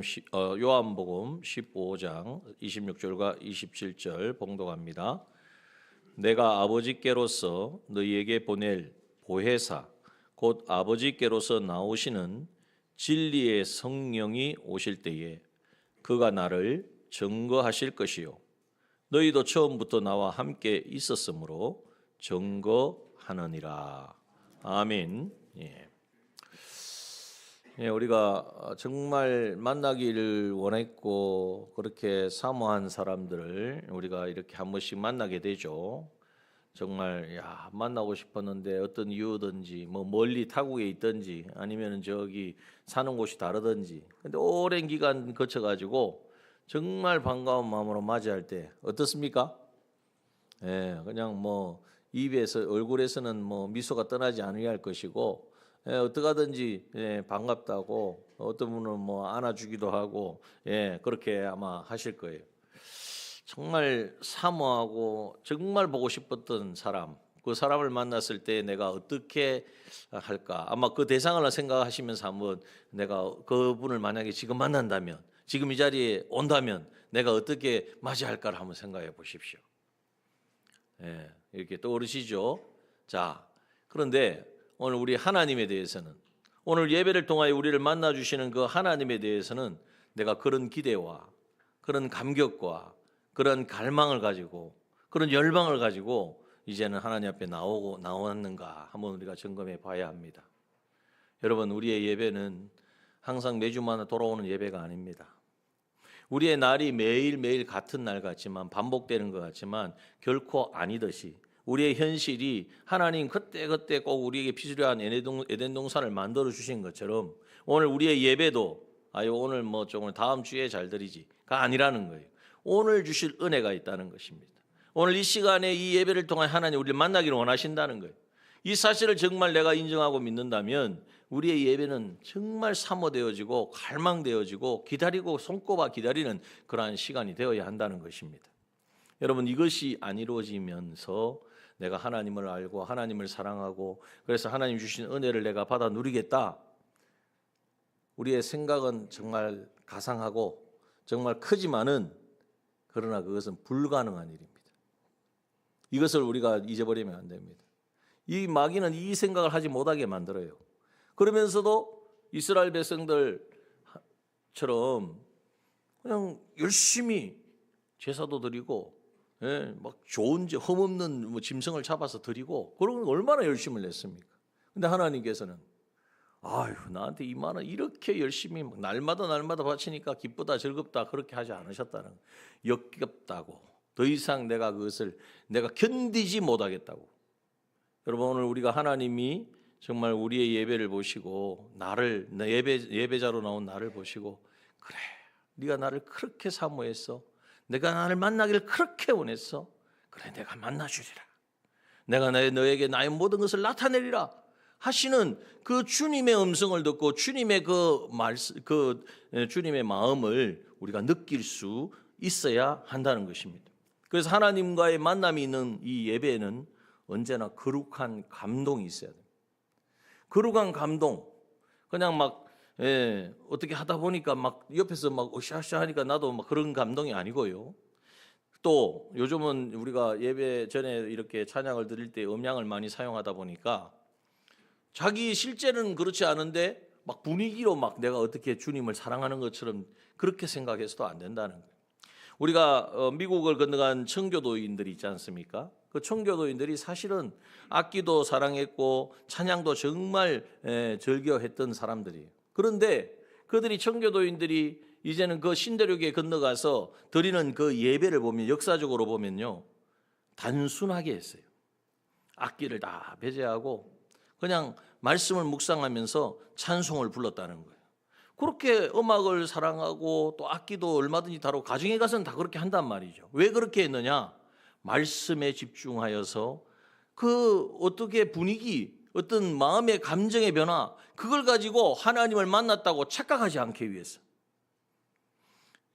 요한복음 15장 26절과 27절 봉독합니다. 내가 아버지께로서 너희에게 보낼 보혜사 곧 아버지께로서 나오시는 진리의 성령이 오실 때에 그가 나를 증거하실 것이요 너희도 처음부터 나와 함께 있었으므로 증거하느니라. 아멘. 우리가 정말 만나기를 원했고 그렇게 사모한 사람들을 우리가 이렇게 한 번씩 만나게 되죠. 정말 만나고 싶었는데 어떤 이유든지 멀리 타국에 있든지 아니면 저기 사는 곳이 다르든지 근데 오랜 기간 거쳐가지고 정말 반가운 마음으로 맞이할 때 어떻습니까? 그냥 입에서 얼굴에서는 미소가 떠나지 않아야 할 것이고 어떻게 하든지 반갑다고 어떤 분은 안아주기도 하고 그렇게 아마 하실 거예요. 정말 사모하고 정말 보고 싶었던 사람, 그 사람을 만났을 때 내가 어떻게 할까? 아마 그 대상을 생각하시면서 한번 내가 그분을 만약에 지금 만난다면, 지금 이 자리에 온다면 내가 어떻게 맞이할까를 한번 생각해 보십시오. 이렇게 떠오르시죠? 자, 그런데 오늘 우리 하나님에 대해서는 오늘 예배를 통하여 우리를 만나 주시는 그 하나님에 대해서는 내가 그런 기대와 그런 감격과 그런 갈망을 가지고 그런 열망을 가지고 이제는 하나님 앞에 나왔는가 한번 우리가 점검해 봐야 합니다. 여러분, 우리의 예배는 항상 매주마다 돌아오는 예배가 아닙니다. 우리의 날이 매일매일 같은 날 같지만 반복되는 것 같지만 결코 아니듯이 우리의 현실이 하나님 그때그때 꼭 우리에게 필요한 에덴 동산을 만들어 주신 것처럼 오늘 우리의 예배도 오늘 좀 다음 주에 잘 드리지가 아니라는 거예요. 오늘 주실 은혜가 있다는 것입니다. 오늘 이 시간에 이 예배를 통해 하나님 우리를 만나기를 원하신다는 거예요. 이 사실을 정말 내가 인정하고 믿는다면 우리의 예배는 정말 사모되어지고 갈망되어지고 기다리고 손꼽아 기다리는 그러한 시간이 되어야 한다는 것입니다. 여러분, 이것이 안 이루어지면서 내가 하나님을 알고 하나님을 사랑하고 그래서 하나님 주신 은혜를 내가 받아 누리겠다. 우리의 생각은 정말 가상하고 정말 크지만은 그러나 그것은 불가능한 일입니다. 이것을 우리가 잊어버리면 안 됩니다. 이 마귀는 이 생각을 하지 못하게 만들어요. 그러면서도 이스라엘 백성들처럼 그냥 열심히 제사도 드리고 막 좋은 흠없는 짐승을 잡아서 드리고 그런 건 얼마나 열심을 냈습니까? 근데 하나님께서는 나한테 이만한 이렇게 열심히 날마다 바치니까 기쁘다 즐겁다 그렇게 하지 않으셨다는 역겹다고 더 이상 내가 그것을 내가 견디지 못하겠다고. 여러분, 오늘 우리가 하나님이 정말 우리의 예배를 보시고 나를 예배자로 나온 나를 보시고 그래 네가 나를 그렇게 사모했어. 내가 나를 만나기를 그렇게 원했어. 그래 내가 만나주리라. 내가 너에게 나의 모든 것을 나타내리라 하시는 그 주님의 음성을 듣고 주님의 주님의 마음을 우리가 느낄 수 있어야 한다는 것입니다. 그래서 하나님과의 만남이 있는 이 예배에는 언제나 거룩한 감동이 있어야 됩니다. 거룩한 감동. 그냥 어떻게 하다 보니까 옆에서 으쌰으쌰 하니까 나도 그런 감동이 아니고요. 또 요즘은 우리가 예배 전에 이렇게 찬양을 드릴 때 음량을 많이 사용하다 보니까 자기 실제는 그렇지 않은데 분위기로 내가 어떻게 주님을 사랑하는 것처럼 그렇게 생각해서도 안 된다는 거예요. 우리가 미국을 건너간 청교도인들이 있지 않습니까? 그 청교도인들이 사실은 악기도 사랑했고 찬양도 정말 즐겨했던 사람들이에요. 그런데 그들이 청교도인들이 이제는 그 신대륙에 건너가서 드리는 그 예배를 보면 역사적으로 보면요 단순하게 했어요. 악기를 다 배제하고 그냥 말씀을 묵상하면서 찬송을 불렀다는 거예요. 그렇게 음악을 사랑하고 또 악기도 얼마든지 다루고 가정에 가서는 다 그렇게 한단 말이죠. 왜 그렇게 했느냐? 말씀에 집중하여서 그 어떻게 분위기, 어떤 마음의 감정의 변화 그걸 가지고 하나님을 만났다고 착각하지 않기 위해서.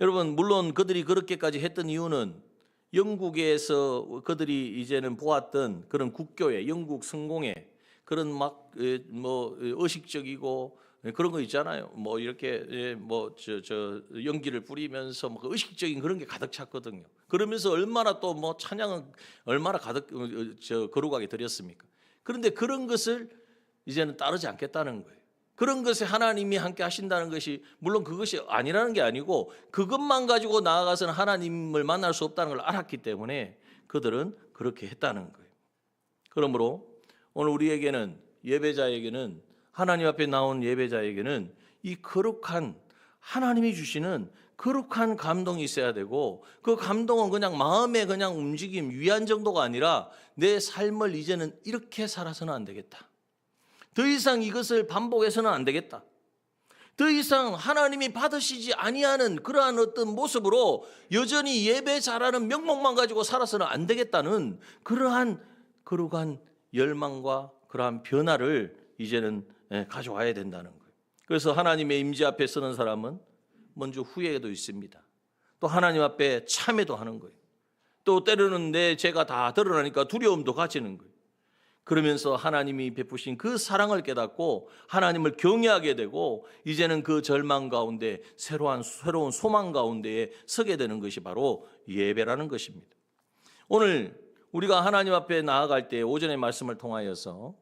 여러분, 물론 그들이 그렇게까지 했던 이유는 영국에서 그들이 이제는 보았던 그런 국교의 영국 성공의 그런 의식적이고 그런 거 있잖아요. 뭐 이렇게 저 연기를 뿌리면서 뭐 의식적인 그런 게 가득 찼거든요. 그러면서 얼마나 또 뭐 찬양은 얼마나 가득 거룩하게 드렸습니까? 그런데 그런 것을 이제는 따르지 않겠다는 거예요. 그런 것에 하나님이 함께 하신다는 것이 물론 그것이 아니라는 게 아니고 그것만 가지고 나아가서는 하나님을 만날 수 없다는 걸 알았기 때문에 그들은 그렇게 했다는 거예요. 그러므로 오늘 우리에게는 예배자에게는 하나님 앞에 나온 예배자에게는 이 거룩한 하나님이 주시는 거룩한 감동이 있어야 되고 그 감동은 그냥 마음의 그냥 움직임 위안 정도가 아니라 내 삶을 이제는 이렇게 살아서는 안 되겠다. 더 이상 이것을 반복해서는 안 되겠다. 더 이상 하나님이 받으시지 아니하는 그러한 어떤 모습으로 여전히 예배자라는 명목만 가지고 살아서는 안 되겠다는 그러한 거룩한 열망과 그러한 변화를 이제는 가져와야 된다는 거예요. 그래서 하나님의 임재 앞에 서는 사람은 먼저 후회도 있습니다. 또 하나님 앞에 참회도 하는 거예요. 또 때로는 내 죄가 다 드러나니까 두려움도 가지는 거예요. 그러면서 하나님이 베푸신 그 사랑을 깨닫고 하나님을 경외하게 되고 이제는 그 절망 가운데 새로운 소망 가운데에 서게 되는 것이 바로 예배라는 것입니다. 오늘 우리가 하나님 앞에 나아갈 때 오전의 말씀을 통하여서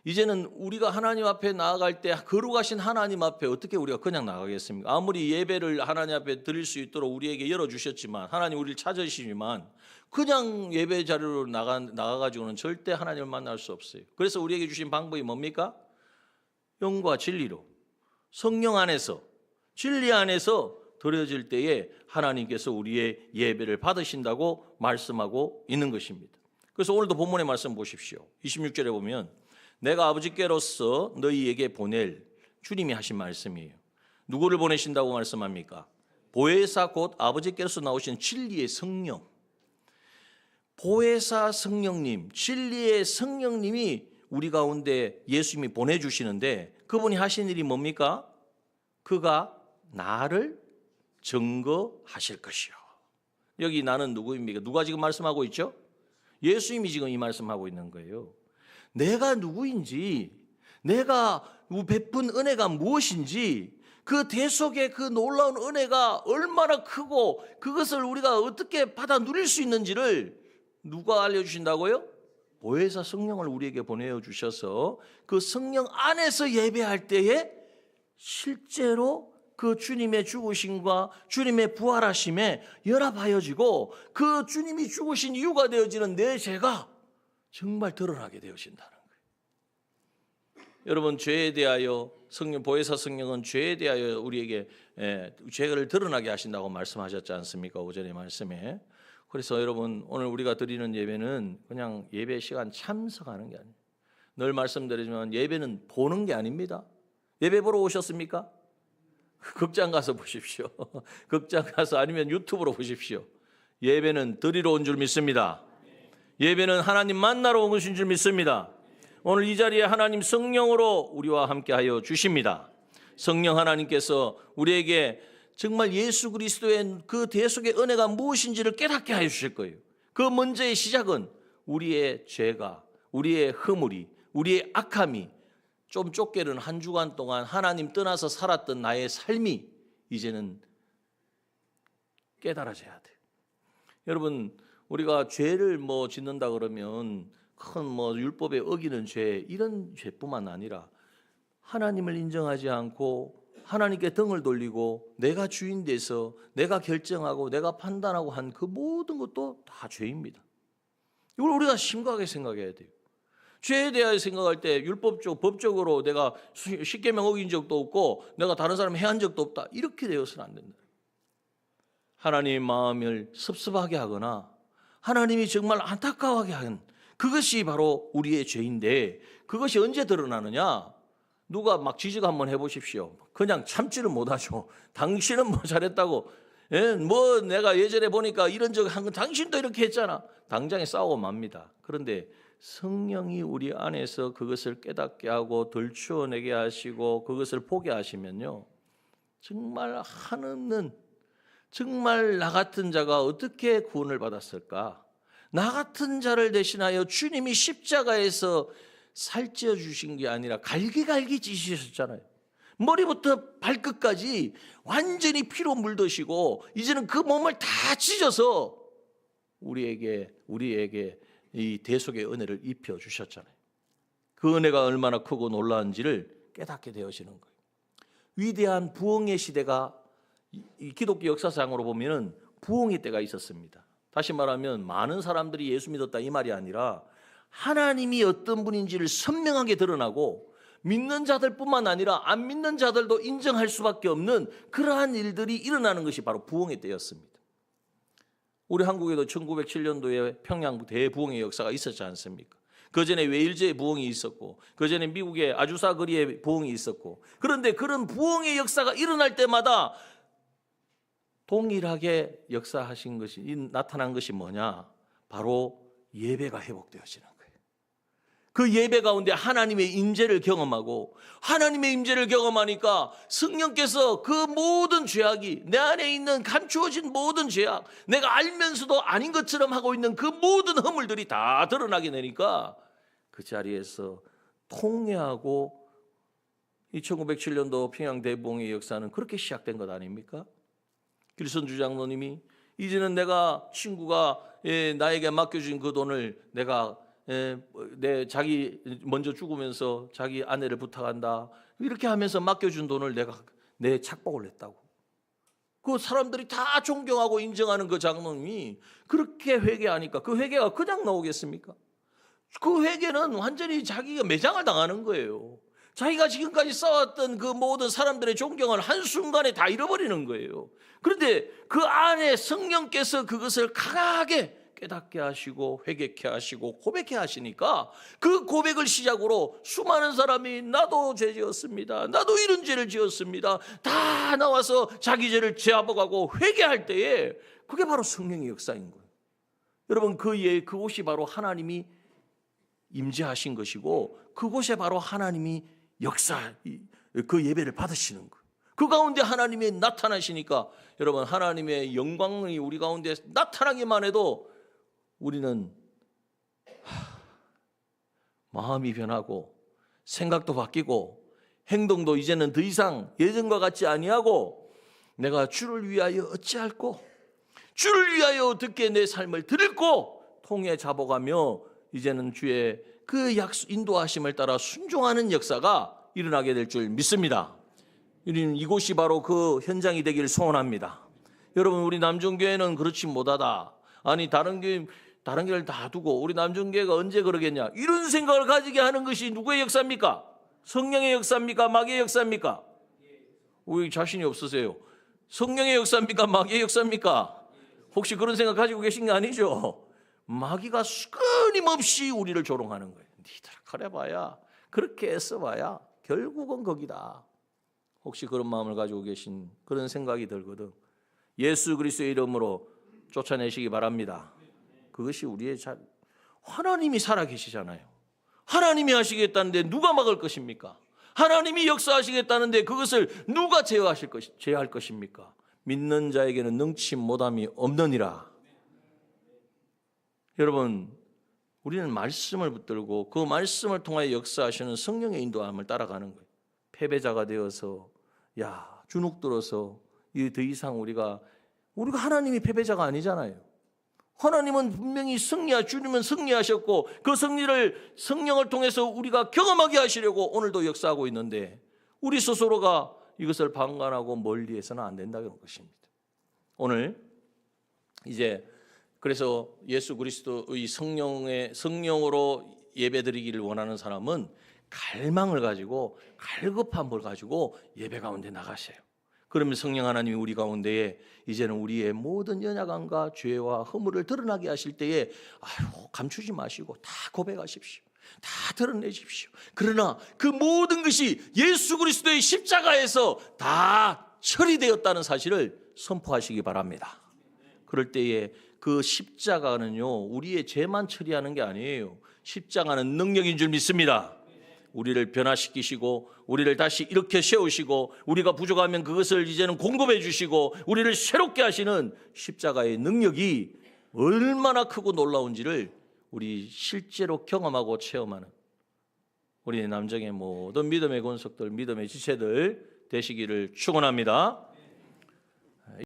이제는 우리가 하나님 앞에 나아갈 때 거룩하신 하나님 앞에 어떻게 우리가 그냥 나가겠습니까? 아무리 예배를 하나님 앞에 드릴 수 있도록 우리에게 열어주셨지만 하나님 우리를 찾으시지만 그냥 예배 자리로 나가가지고는 절대 하나님을 만날 수 없어요. 그래서 우리에게 주신 방법이 뭡니까? 영과 진리로 성령 안에서 진리 안에서 드려질 때에 하나님께서 우리의 예배를 받으신다고 말씀하고 있는 것입니다. 그래서 오늘도 본문의 말씀 보십시오. 26절에 보면 내가 아버지께로서 너희에게 보낼 주님이 하신 말씀이에요. 누구를 보내신다고 말씀합니까? 보혜사 곧 아버지께로서 나오신 진리의 성령. 보혜사 성령님, 진리의 성령님이 우리 가운데 예수님이 보내주시는데 그분이 하신 일이 뭡니까? 그가 나를 증거하실 것이요. 여기 나는 누구입니까? 누가 지금 말씀하고 있죠? 예수님이 지금 이 말씀하고 있는 거예요. 내가 누구인지, 내가 베푼 은혜가 무엇인지, 그 대속의 그 놀라운 은혜가 얼마나 크고 그것을 우리가 어떻게 받아 누릴 수 있는지를 누가 알려주신다고요? 보혜사 성령을 우리에게 보내주셔서 그 성령 안에서 예배할 때에 실제로 그 주님의 죽으심과 주님의 부활하심에 연합하여지고 그 주님이 죽으신 이유가 되어지는 내 죄가 정말 드러나게 되어진다는 거예요. 여러분 죄에 대하여 보혜사 성령은 죄에 대하여 우리에게 죄를 드러나게 하신다고 말씀하셨지 않습니까? 오전의 말씀에. 그래서 여러분 오늘 우리가 드리는 예배는 그냥 예배 시간 참석하는 게 아니에요. 늘 말씀드리지만 예배는 보는 게 아닙니다. 예배 보러 오셨습니까? 극장 가서 보십시오. 극장 가서 아니면 유튜브로 보십시오. 예배는 드리러 온 줄 믿습니다. 예배는 하나님 만나러 온 것인 줄 믿습니다. 오늘 이 자리에 하나님 성령으로 우리와 함께하여 주십니다. 성령 하나님께서 우리에게 정말 예수 그리스도의 그 대속의 은혜가 무엇인지를 깨닫게 하여 주실 거예요. 그 먼저의 시작은 우리의 죄가, 우리의 허물이, 우리의 악함이 좀 쫓겨는 한 주간 동안 하나님 떠나서 살았던 나의 삶이 이제는 깨달아져야 돼요. 여러분 우리가 죄를 짓는다 그러면 큰 율법에 어기는 죄 이런 죄뿐만 아니라 하나님을 인정하지 않고 하나님께 등을 돌리고 내가 주인 돼서 내가 결정하고 내가 판단하고 한 그 모든 것도 다 죄입니다. 이걸 우리가 심각하게 생각해야 돼요. 죄에 대하여 생각할 때 법적으로 내가 십계명 어긴 적도 없고 내가 다른 사람 해한 적도 없다 이렇게 되어서는 안 된다. 하나님의 마음을 섭섭하게 하거나 하나님이 정말 안타까워하게 하는 그것이 바로 우리의 죄인데 그것이 언제 드러나느냐? 누가 막 지적 한번 해보십시오. 그냥 참지를 못하죠. 당신은 뭐 잘했다고. 내가 예전에 보니까 이런 적 한 건 당신도 이렇게 했잖아. 당장에 싸우고 맙니다. 그런데 성령이 우리 안에서 그것을 깨닫게 하고 들추어내게 하시고 그것을 보게 하시면요. 정말 한없는 정말 나 같은 자가 어떻게 구원을 받았을까? 나 같은 자를 대신하여 주님이 십자가에서 살찌워 주신 게 아니라 갈기갈기 찢으셨잖아요. 머리부터 발끝까지 완전히 피로 물드시고 이제는 그 몸을 다 찢어서 우리에게 이 대속의 은혜를 입혀 주셨잖아요. 그 은혜가 얼마나 크고 놀라운지를 깨닫게 되어지는 거예요. 위대한 부흥의 시대가 이 기독교 역사상으로 보면은 부흥의 때가 있었습니다. 다시 말하면 많은 사람들이 예수 믿었다 이 말이 아니라 하나님이 어떤 분인지를 선명하게 드러나고 믿는 자들뿐만 아니라 안 믿는 자들도 인정할 수밖에 없는 그러한 일들이 일어나는 것이 바로 부흥의 때였습니다. 우리 한국에도 1907년도에 평양 대부흥의 역사가 있었지 않습니까? 그 전에 웨일즈의 부흥이 있었고 그 전에 미국의 아주사 거리의 부흥이 있었고, 그런데 그런 부흥의 역사가 일어날 때마다 동일하게 역사하신 것이 나타난 것이 뭐냐? 바로 예배가 회복되어지는 거예요. 그 예배 가운데 하나님의 임재를 경험하고, 하나님의 임재를 경험하니까 성령께서 그 모든 죄악이 내 안에 있는 감추어진 모든 죄악, 내가 알면서도 아닌 것처럼 하고 있는 그 모든 허물들이 다 드러나게 되니까 그 자리에서 통회하고, 이 1907년도 평양 대부흥의 역사는 그렇게 시작된 것 아닙니까? 길선주 장로님이 이제는 내가 친구가 나에게 맡겨준 그 돈을 내가 자기 먼저 죽으면서 자기 아내를 부탁한다 이렇게 하면서 맡겨준 돈을 내가 내 착복을 했다고. 그 사람들이 다 존경하고 인정하는 그 장로님이 그렇게 회개하니까 그 회개가 그냥 나오겠습니까? 그 회개는 완전히 자기가 매장을 당하는 거예요. 자기가 지금까지 쌓았던 그 모든 사람들의 존경을 한순간에 다 잃어버리는 거예요. 그런데 그 안에 성령께서 그것을 강하게 깨닫게 하시고 회개케 하시고 고백케 하시니까 그 고백을 시작으로 수많은 사람이 나도 죄 지었습니다, 나도 이런 죄를 지었습니다, 다 나와서 자기 죄를 제압하고 회개할 때에 그게 바로 성령의 역사인 거예요. 여러분, 그곳이 바로 하나님이 임재하신 것이고 그곳에 바로 하나님이 그 예배를 받으시는 거예요. 그 가운데 하나님이 나타나시니까 여러분, 하나님의 영광이 우리 가운데 나타나기만 해도 우리는 마음이 변하고 생각도 바뀌고 행동도 이제는 더 이상 예전과 같지 아니하고 내가 주를 위하여 어찌할꼬, 주를 위하여 어떻게 내 삶을 드릴꼬 통해 잡아가며 이제는 주의 그 인도하심을 따라 순종하는 역사가 일어나게 될 줄 믿습니다. 우리는 이곳이 바로 그 현장이 되기를 소원합니다. 여러분, 우리 남중교회는 그렇지 못하다, 아니 다른 교회를 다 두고 우리 남중교회가 언제 그러겠냐, 이런 생각을 가지게 하는 것이 누구의 역사입니까? 성령의 역사입니까? 마귀의 역사입니까? 왜 자신이 없으세요? 성령의 역사입니까? 마귀의 역사입니까? 혹시 그런 생각 가지고 계신 게 아니죠? 마귀가 끊임없이 우리를 조롱하는 거예요. 니들 그래봐야, 그렇게 애써봐야 결국은 거기다. 혹시 그런 마음을 가지고 계신, 그런 생각이 들거든, 예수 그리스도의 이름으로 쫓아내시기 바랍니다. 그것이 우리의 하나님이 살아계시잖아요. 하나님이 하시겠다는데 누가 막을 것입니까? 하나님이 역사하시겠다는데 그것을 누가 제어할 것입니까? 믿는 자에게는 능치 못함이 없느니라. 여러분, 우리는 말씀을 붙들고 그 말씀을 통하여 역사하시는 성령의 인도함을 따라가는 거예요. 패배자가 되어서 주눅 들어서 더 이상 우리가 하나님이 패배자가 아니잖아요. 하나님은 분명히 주님은 승리하셨고 그 승리를 성령을 통해서 우리가 경험하게 하시려고 오늘도 역사하고 있는데 우리 스스로가 이것을 방관하고 멀리해서는 안 된다는 것입니다. 오늘 이제 그래서 예수 그리스도의 성령으로 예배드리기를 원하는 사람은 갈망을 가지고 갈급함을 가지고 예배 가운데 나가세요. 그러면 성령 하나님이 우리 가운데에 이제는 우리의 모든 연약함과 죄와 허물을 드러나게 하실 때에 감추지 마시고 다 고백하십시오. 다 드러내십시오. 그러나 그 모든 것이 예수 그리스도의 십자가에서 다 처리되었다는 사실을 선포하시기 바랍니다. 그럴 때에 그 십자가는요, 우리의 죄만 처리하는 게 아니에요. 십자가는 능력인 줄 믿습니다. 우리를 변화시키시고 우리를 다시 이렇게 세우시고 우리가 부족하면 그것을 이제는 공급해 주시고 우리를 새롭게 하시는 십자가의 능력이 얼마나 크고 놀라운지를 우리 실제로 경험하고 체험하는 우리 남정의 모든 믿음의 권속들, 믿음의 지체들 되시기를 축원합니다.